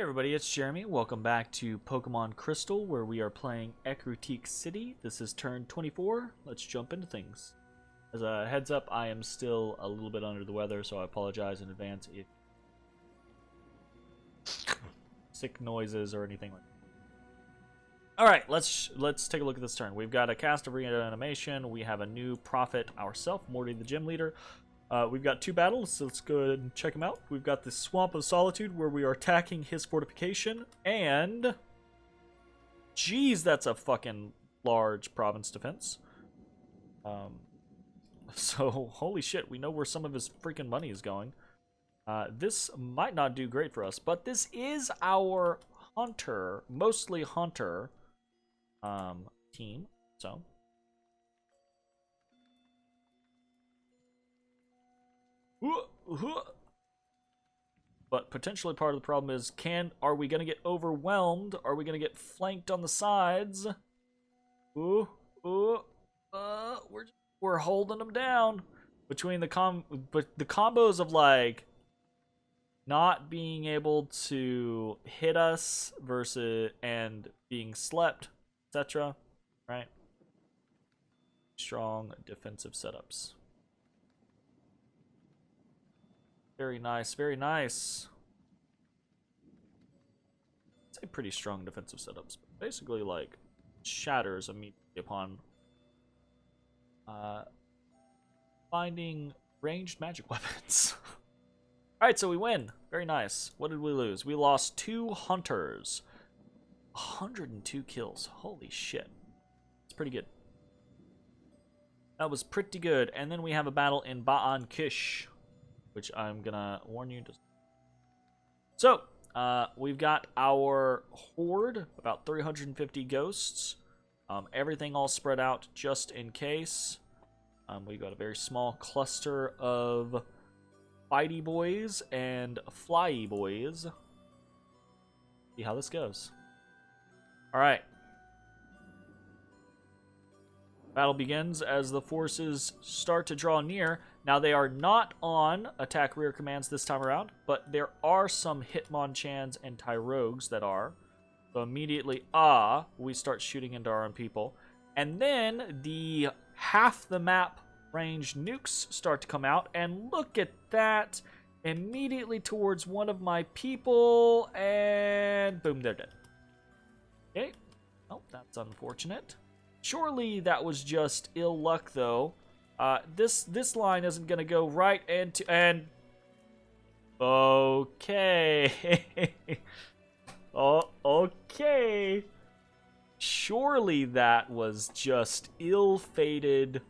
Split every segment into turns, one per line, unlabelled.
Everybody, it's Jeremy. Welcome back to Pokemon Crystal, where we are playing Ecruteak City. This is turn 24. Let's jump into things. As a heads up, I am still a little bit under the weather, so I apologize in advance if sick noises or anything like that. Alright, let's take a look at this turn. We've got a cast of reanimation. We have a new prophet ourselves, Morty the gym leader. We've got two battles, so let's go ahead and check them out. We've got the Swamp of Solitude, where we are attacking his fortification, and... Jeez, that's a fucking large province defense. So, holy shit, we know where some of his freaking money is going. This might not do great for us, but this is our hunter, mostly hunter, team, so... But potentially part of the problem is, are we gonna get overwhelmed? Are we gonna get flanked on the sides? We're holding them down between the combos of like not being able to hit us versus and being slept, etc. Right? Strong defensive setups. Very nice, very nice. I'd say pretty strong defensive setups. Basically, like, shatters immediately upon finding ranged magic weapons. Alright, so we win. Very nice. What did we lose? We lost 2 hunters. 102 kills. Holy shit. It's pretty good. That was pretty good. And then we have a battle in Ba'an Kish, which I'm gonna warn you to. So, we've got our horde, about 350 ghosts. Everything all spread out just in case. We've got a very small cluster of fighty boys and flyy boys. See how this goes. Alright. Battle begins as the forces start to draw near. Now, they are not on attack rear commands this time around, but there are some Hitmonchans and Tyrogues that are. So immediately, we start shooting into our own people. And then the half the map range nukes start to come out, and look at that. Immediately towards one of my people, and boom, they're dead. Okay. Oh, that's unfortunate. Surely that was just ill luck, though. This line isn't gonna go right into and okay. Okay. Surely that was just ill-fated,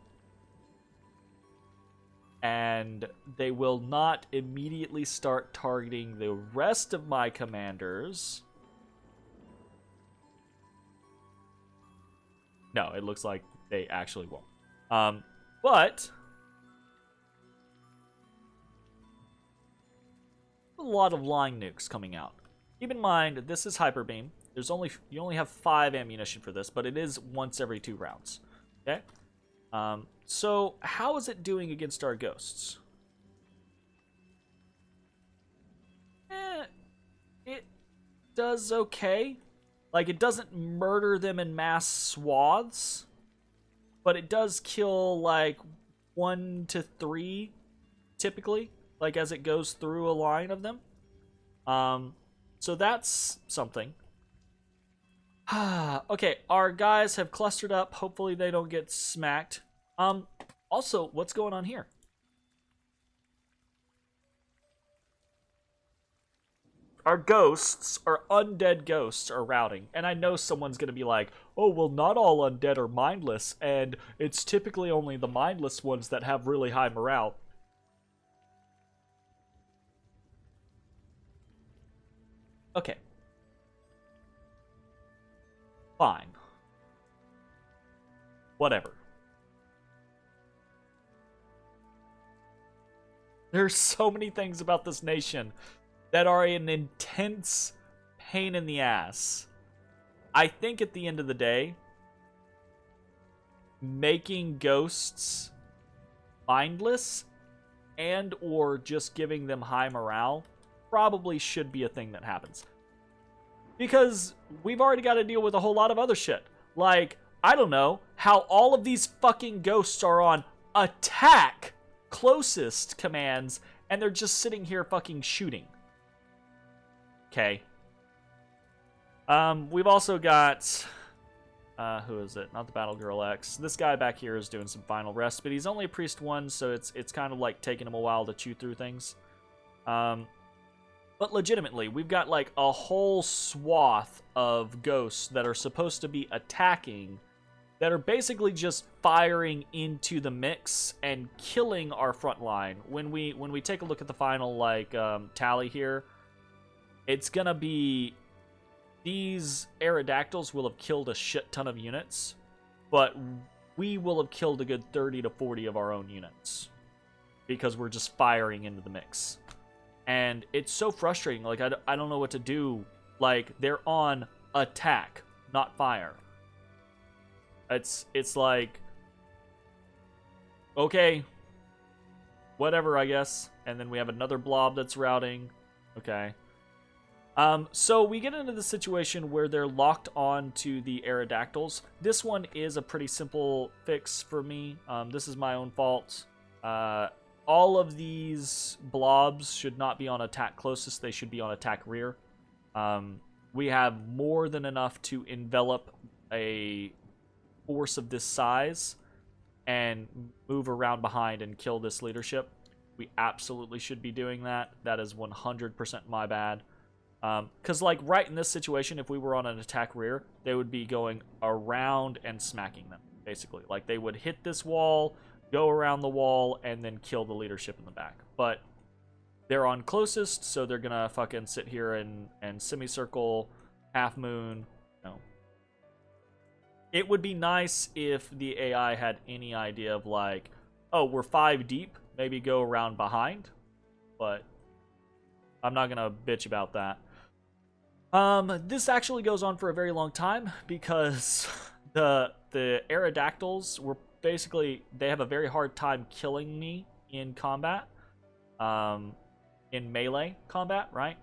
and they will not immediately start targeting the rest of my commanders. No, it looks like they actually won't. But a lot of line nukes coming out. Keep in mind, this is Hyper Beam. You only have 5 ammunition for this, but it is once every 2 rounds. Okay? So how is it doing against our ghosts? It does okay. Like, it doesn't murder them in mass swaths, but it does kill, like, 1 to 3, typically, like, as it goes through a line of them. So that's something. Okay, our guys have clustered up. Hopefully they don't get smacked. Also, what's going on here? Our ghosts, our undead ghosts, are routing. And I know someone's going to be like, oh, well, not all undead are mindless, and it's typically only the mindless ones that have really high morale. Okay. Fine. Whatever. There's so many things about this nation that are an intense pain in the ass. I think at the end of the day, making ghosts mindless and or just giving them high morale probably should be a thing that happens. because we've already got to deal with a whole lot of other shit. Like, I don't know how all of these fucking ghosts are on attack closest commands, and they're just sitting here fucking shooting. Okay. We've also got... who is it? Not the Battle Girl X. This guy back here is doing some final rest, but he's only a Priest 1, so it's kind of like taking him a while to chew through things. But legitimately, we've got like a whole swath of ghosts that are supposed to be attacking, that are basically just firing into the mix and killing our front line. When we take a look at the final like tally here, it's gonna be... These Aerodactyls will have killed a shit ton of units, but we will have killed a good 30 to 40 of our own units because we're just firing into the mix. And it's so frustrating. Like, I don't know what to do. Like, they're on attack, not fire. It's like, okay, whatever, I guess. And then we have another blob that's routing. Okay. So we get into the situation where they're locked on to the Aerodactyls. This one is a pretty simple fix for me. This is my own fault. All of these blobs should not be on attack closest. They should be on attack rear. We have more than enough to envelop a force of this size and move around behind and kill this leadership. We absolutely should be doing that. That is 100% my bad. Because, like, right in this situation, if we were on an attack rear, they would be going around and smacking them, basically. Like, they would hit this wall, go around the wall, and then kill the leadership in the back. But they're on closest, so they're gonna fucking sit here and semicircle, half moon, you know. It would be nice if the AI had any idea of, like, oh, we're 5 deep, maybe go around behind. But I'm not gonna bitch about that. This actually goes on for a very long time because the Aerodactyls were basically, they have a very hard time killing me in combat, in melee combat, right?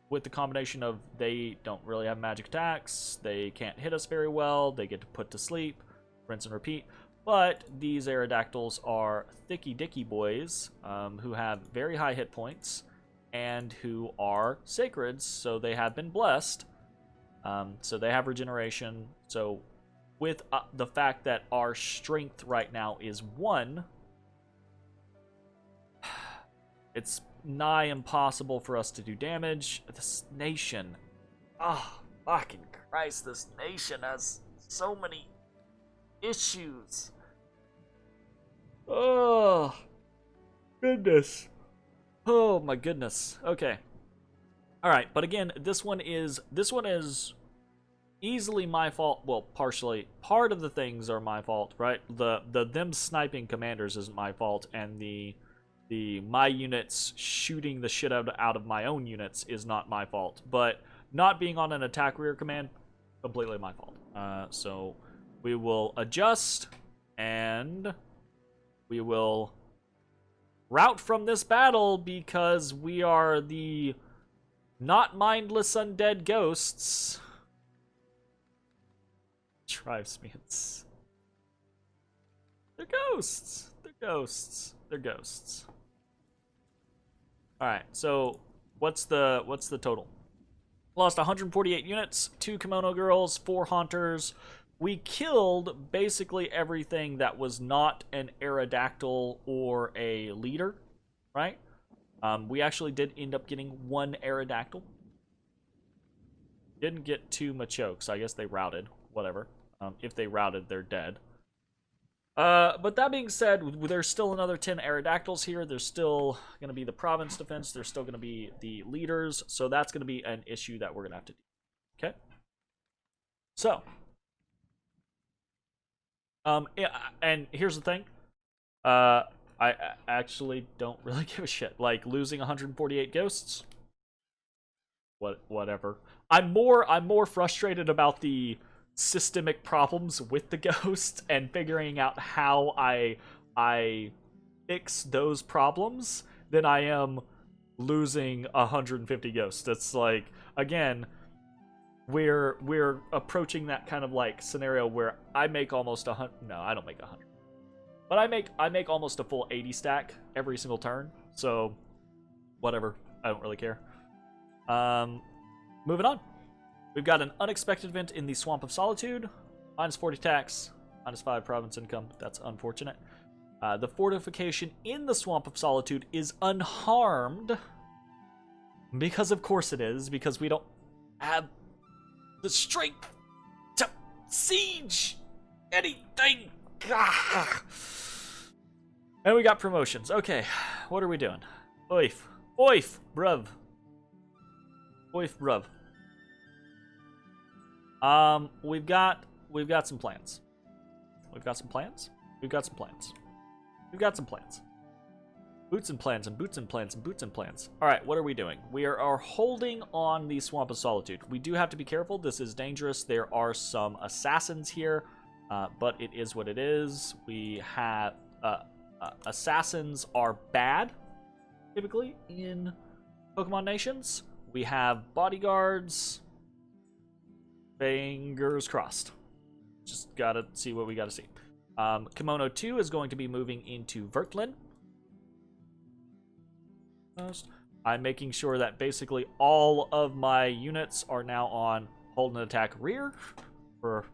With the combination of they don't really have magic attacks, they can't hit us very well, they get put to sleep, rinse and repeat. But these Aerodactyls are thicky dicky boys who have very high hit points, and who are sacreds, so they have been blessed. So they have regeneration. So with the fact that our strength right now is 1, it's nigh impossible for us to do damage. This nation, oh, fucking Christ, this nation has so many issues. Oh, goodness. Oh my goodness. Okay. All right, but again, this one is easily my fault. Well, partially. Part of the things are my fault, right? Them sniping commanders isn't my fault, and the my units shooting the shit out of my own units is not my fault. But not being on an attack rear command, completely my fault. So we will adjust, and we will route from this battle because we are the not mindless undead ghosts. Drives me insane. They're ghosts. They're ghosts. They're ghosts. All right. So what's the total? Lost 148 units, 2 kimono girls, 4 haunters. We killed basically everything that was not an Aerodactyl or a leader, right? We actually did end up getting 1 Aerodactyl. Didn't get 2 Machokes. I guess they routed. Whatever. If they routed, they're dead. But that being said, there's still another 10 Aerodactyls here. There's still going to be the province defense. There's still going to be the leaders. So that's going to be an issue that we're going to have to do. Okay? So... and here's the thing. I actually don't really give a shit. Like, losing 148 ghosts? Whatever. I'm more frustrated about the systemic problems with the ghosts and figuring out how I fix those problems than I am losing 150 ghosts. It's like, again, we're approaching that kind of like scenario where I make almost 100. No, I don't make 100, but I make almost a full 80 stack every single turn. So whatever, I don't really care. Moving on. We've got an unexpected event in the Swamp of Solitude. Minus 40 tax, minus 5 province income. That's unfortunate. The fortification in the Swamp of Solitude is unharmed. Because of course it is, because we don't have the strength to siege anything. And we got promotions. Okay, what are we doing? Oif. Oif, bruv. Oif, bruv. We've got some plans. We've got some plans. We've got some plans. We've got some plans. Boots and plans and boots and plans and boots and plans. All right, what are we doing? We are holding on the Swamp of Solitude. We do have to be careful. This is dangerous. There are some assassins here, but it is what it is. We have assassins are bad, typically in Pokemon Nations. We have bodyguards. Fingers crossed. Just gotta see what we gotta see. Kimono 2 is going to be moving into Vertlin. I'm making sure that basically all of my units are now on hold and attack rear for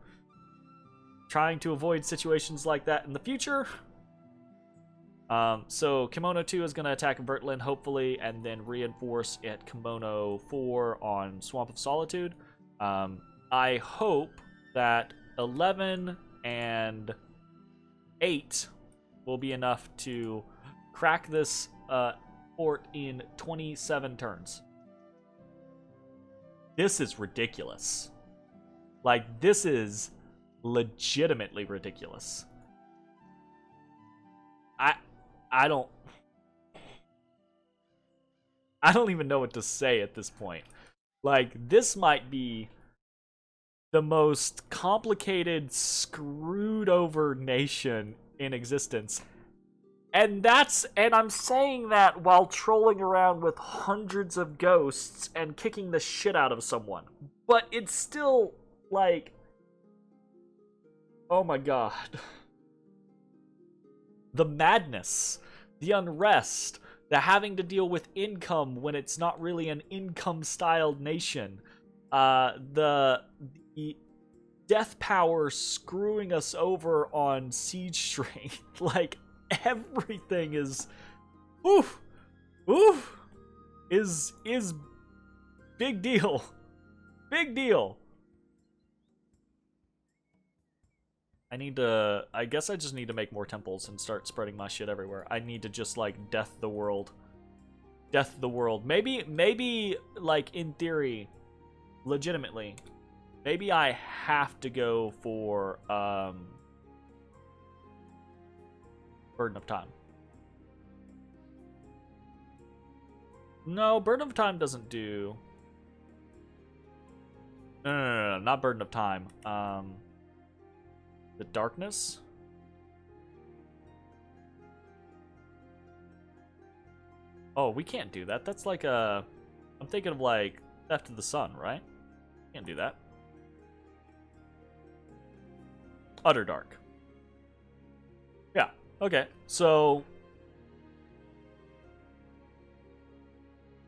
trying to avoid situations like that in the future. So Kimono 2 is going to attack Vertlin, hopefully, and then reinforce at Kimono 4 on Swamp of Solitude. I hope that 11 and 8 will be enough to crack this fort in 27 turns. This is ridiculous. Like, this is legitimately ridiculous. I don't even know what to say at this point. Like, this might be the most complicated, screwed over nation in existence. And I'm saying that while trolling around with hundreds of ghosts and kicking the shit out of someone. But it's still, like, oh my god. The madness, the unrest, the having to deal with income when it's not really an income-styled nation. The death power screwing us over on siege strength. Like, everything is is big deal. Big deal. I guess I just need to make more temples and start spreading my shit everywhere. I need to just, like, death the world. Death the world. Maybe, like, in theory, legitimately, maybe I have to go for, Burden of Time. No, Burden of Time doesn't do... No, not Burden of Time. The Darkness? Oh, we can't do that. That's like a... I'm thinking of, like, Theft of the Sun, right? Can't do that. Utter Dark. Yeah, okay. So...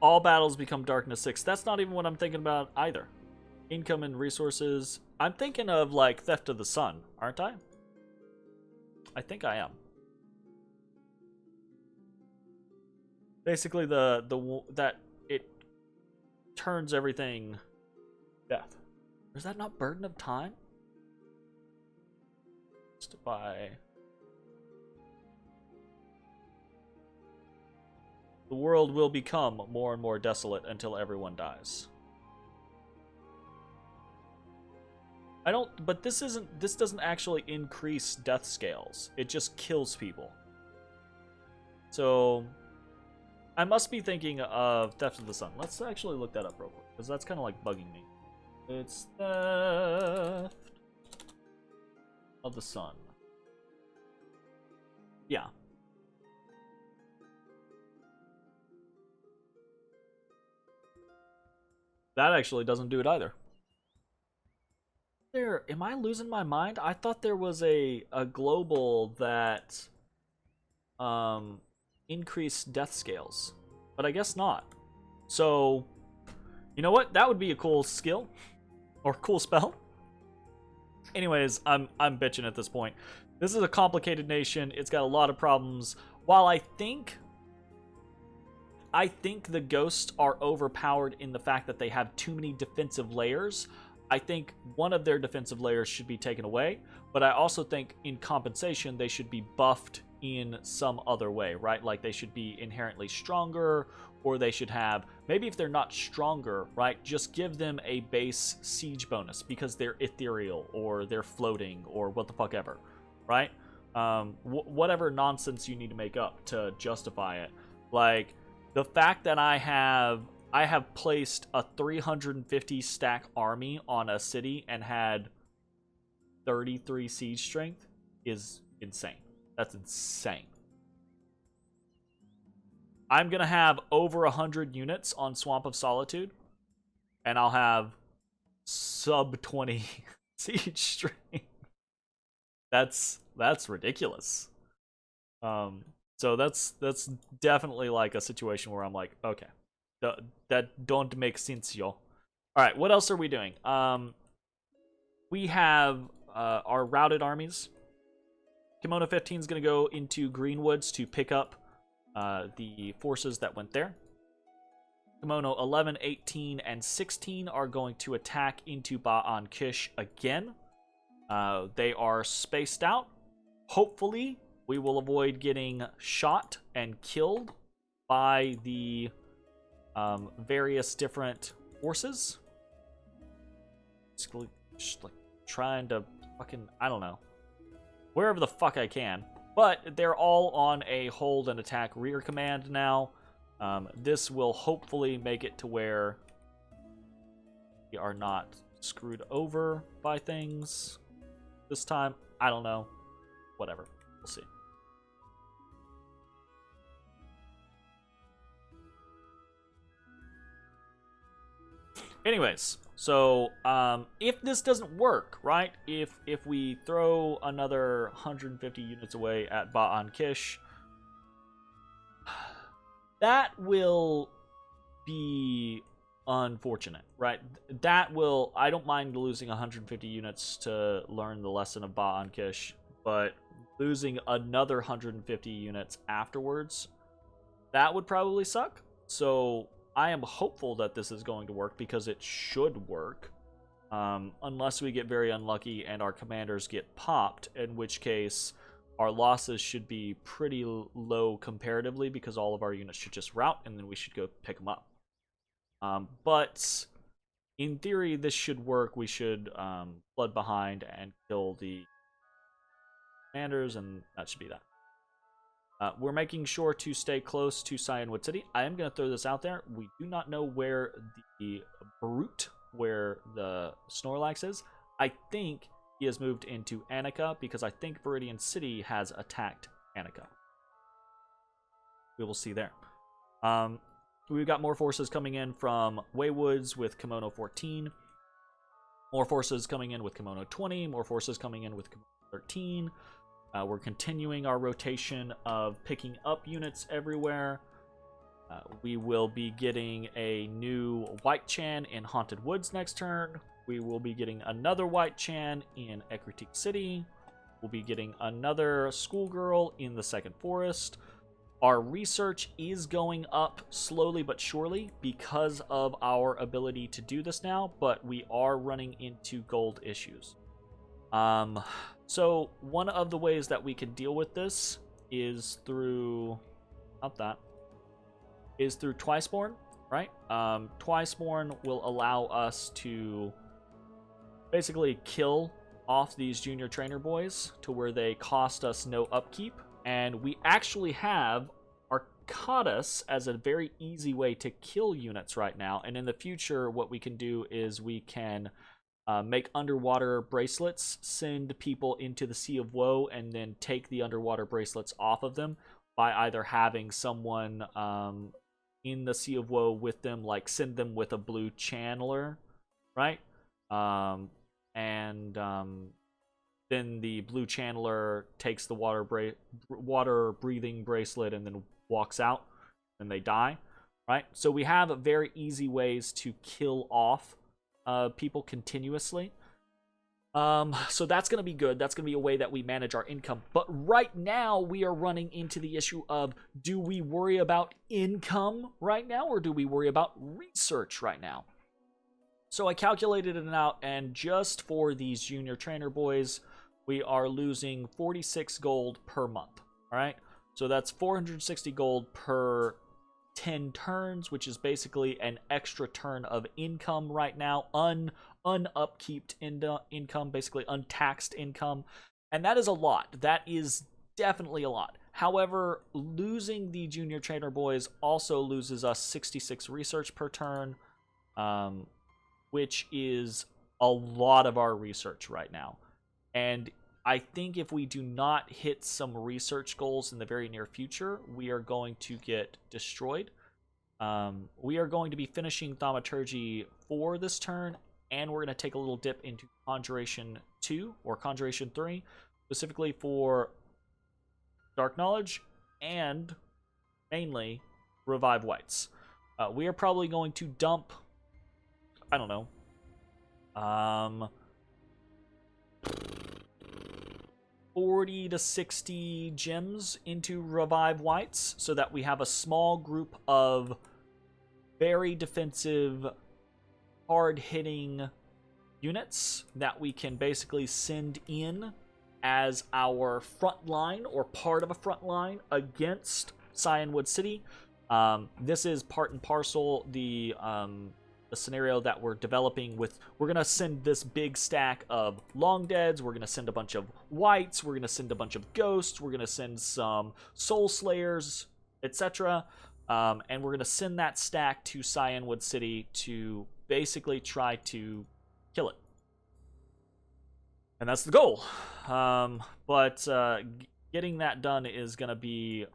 all battles become Darkness 6. That's not even what I'm thinking about either. Income and resources... I'm thinking of, like, Theft of the Sun, aren't I? I think I am. Basically, that it turns everything death. Is that not Burden of Time? Just by... the world will become more and more desolate until everyone dies. But this doesn't actually increase death scales. It just kills people. So, I must be thinking of Theft of the Sun. Let's actually look that up real quick, because that's kind of like bugging me. It's Theft of the Sun. Yeah. That actually doesn't do it either. there... Am I losing my mind? I thought there was a global that increased death scales. But I guess not. So, you know what? That would be a cool skill. Or cool spell. Anyways, I'm bitching at this point. This is a complicated nation. It's got a lot of problems. While I think the ghosts are overpowered in the fact that they have too many defensive layers. I think one of their defensive layers should be taken away, but I also think in compensation they should be buffed in some other way, right? Like they should be inherently stronger, or they should have, maybe if they're not stronger, right, just give them a base siege bonus because they're ethereal or they're floating or what the fuck ever, right? Whatever nonsense you need to make up to justify it. Like, the fact that I have placed a 350 stack army on a city and had 33 siege strength is insane. That's insane. I'm going to have over 100 units on Swamp of Solitude, and I'll have sub 20 siege strength. That's ridiculous. So that's definitely like a situation where I'm like, okay, that don't make sense, yo. All right, what else are we doing? We have our routed armies. Kimono 15 is going to go into Greenwoods to pick up the forces that went there. Kimono 11, 18, and 16 are going to attack into Ba'an Kish again. They are spaced out. Hopefully, we will avoid getting shot and killed by the various different forces. Just like trying to fucking, I don't know, wherever the fuck I can. But they're all on a hold and attack rear command now. This will hopefully make it to where we are not screwed over by things this time. I don't know. Whatever. We'll see. Anyways, so if this doesn't work, right? If we throw another 150 units away at Ba'an Kish, that will be unfortunate, right? That will... I don't mind losing 150 units to learn the lesson of Ba'an Kish, but losing another 150 units afterwards, that would probably suck. So I am hopeful that this is going to work because it should work. Unless we get very unlucky and our commanders get popped, in which case our losses should be pretty low comparatively because all of our units should just rout and then we should go pick them up. But in theory, this should work. We should flood behind and kill the commanders, and that should be that. We're making sure to stay close to Cyanwood City. I am going to throw this out there. We do not know where the Brute, where the Snorlax is. I think he has moved into Annika because I think Viridian City has attacked Annika. We will see there. We've got more forces coming in from Waywoods with Kimono 14. More forces coming in with Kimono 20. More forces coming in with Kimono 13. We're continuing our rotation of picking up units everywhere. We will be getting a new White Chan in Haunted Woods next turn. We will be getting another White Chan in Ecruteak City. We'll be getting another Schoolgirl in the Second Forest. Our research is going up slowly but surely because of our ability to do this now, but we are running into gold issues. So one of the ways that we can deal with this is through, is through Twiceborn, right? Twiceborn will allow us to basically kill off these junior trainer boys to where they cost us no upkeep. And we actually have Arcadus as a very easy way to kill units right now. And in the future, what we can do is we can make underwater bracelets, send people into the Sea of Woe, and then take the underwater bracelets off of them by either having someone in the Sea of Woe with them, like send them with a blue channeler, right? and then the blue channeler takes the water breathing bracelet and then walks out, and they die, right? So we have very easy ways to kill off people continuously. So that's going to be good. That's going to be a way that we manage our income. But right now, we are running into the issue of, do we worry about income right now, or do we worry about research right now? So I calculated it out, and just for these junior trainer boys, we are losing 46 gold per month, all right? So that's 460 gold per 10 turns, which is basically an extra turn of income right now, unupkeeped income, basically untaxed income, and that is a lot. That is definitely a lot. However, losing the junior trainer boys also loses us 66 research per turn, which is a lot of our research right now. And I think if we do not hit some research goals in the very near future, we are going to get destroyed. We are going to be finishing Thaumaturgy for this turn, and we're going to take a little dip into Conjuration 2 or Conjuration 3, specifically for Dark Knowledge and mainly Revive Whites. We are probably going to dump, I don't know, 40 to 60 gems into Revive Whites so that we have a small group of very defensive, hard-hitting units that we can basically send in as our front line or part of a front line against Cyanwood City. This is part and parcel the scenario that we're developing with. We're going to send this big stack of long deads, we're going to send a bunch of whites, we're going to send a bunch of ghosts, we're going to send some soul slayers, etc. And we're going to send that stack to Cyanwood City to basically try to kill it. And that's the goal. But getting that done is going to be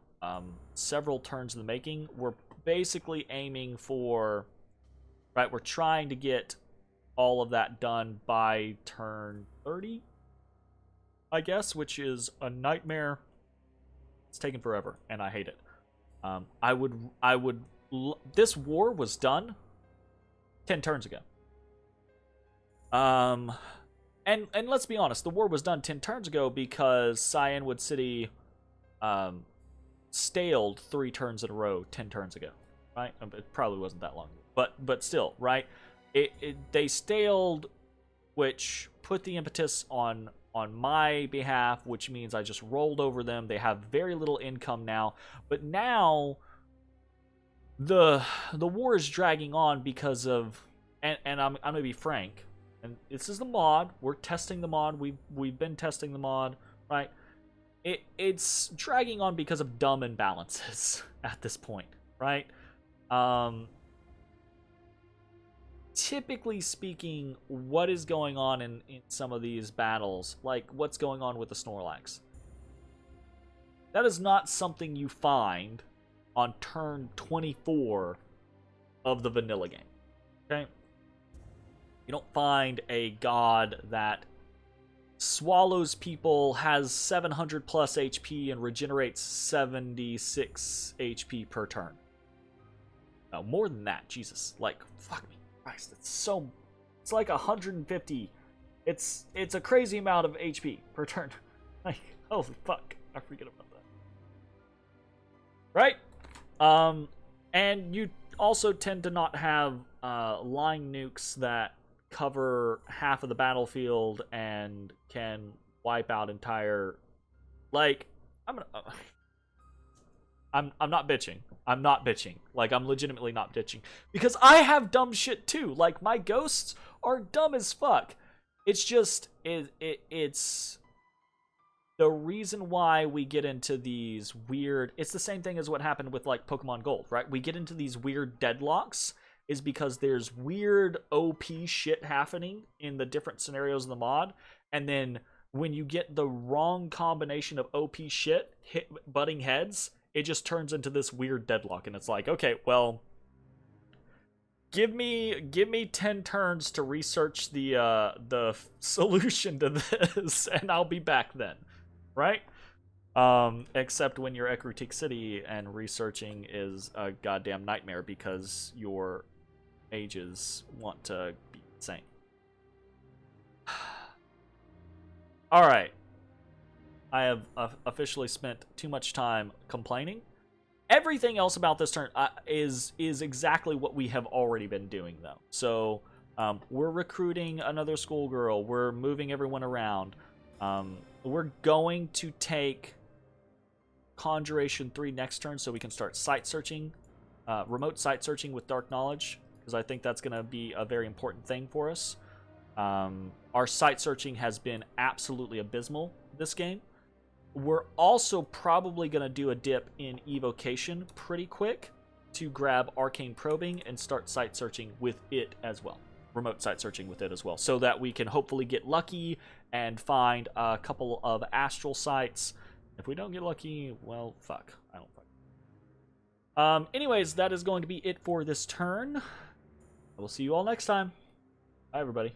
several turns in the making. We're basically aiming for, right, we're trying to get all of that done by turn 30, I guess, which is a nightmare. It's taken forever, and I hate it. This war was done 10 turns ago. And let's be honest, the war was done 10 turns ago because Cyanwood City staled 3 turns in a row 10 turns ago, right? It probably wasn't that long ago, but still, right? They staled, which put the impetus on my behalf, which means I just rolled over them. They have very little income now, but now the war is dragging on because of, and I'm gonna be frank, and this is the mod. We're testing the mod. We've been testing the mod, right? It's dragging on because of dumb imbalances at this point, right? Typically speaking, what is going on in some of these battles, like what's going on with the Snorlax, that is not something you find on turn 24 of the vanilla game, okay? You don't find a god that swallows people, has 700 plus HP, and regenerates 76 HP per turn. No, more than that, Jesus. Like, fuck me. Christ, it's like 150. It's a crazy amount of HP per turn. Like, holy fuck, I forget about that. Right? And you also tend to not have line nukes that cover half of the battlefield and can wipe out entire, like, I'm not bitching. I'm not bitching. Like, I'm legitimately not bitching. Because I have dumb shit too. Like, my ghosts are dumb as fuck. It's just, it's the reason why we get into these weird, it's the same thing as what happened with, like, Pokemon Gold, right? We get into these weird deadlocks is because there's weird OP shit happening in the different scenarios of the mod. And then when you get the wrong combination of OP shit butting heads, it just turns into this weird deadlock, and it's like, okay, well, give me 10 turns to research the solution to this, and I'll be back then, right? Except when you're Ecruteak City and researching is a goddamn nightmare because your mages want to be insane. All right, I have officially spent too much time complaining. Everything else about this turn is exactly what we have already been doing, though. So we're recruiting another schoolgirl. We're moving everyone around. We're going to take Conjuration 3 next turn so we can start site searching, remote site searching with Dark Knowledge, because I think that's going to be a very important thing for us. Our site searching has been absolutely abysmal this game. We're also probably going to do a dip in evocation pretty quick to grab arcane probing and start site searching with it as well. Remote site searching with it as well, so that we can hopefully get lucky and find a couple of astral sites. If we don't get lucky, well, fuck. I don't fuck. Anyways, that is going to be it for this turn. I will see you all next time. Bye, everybody.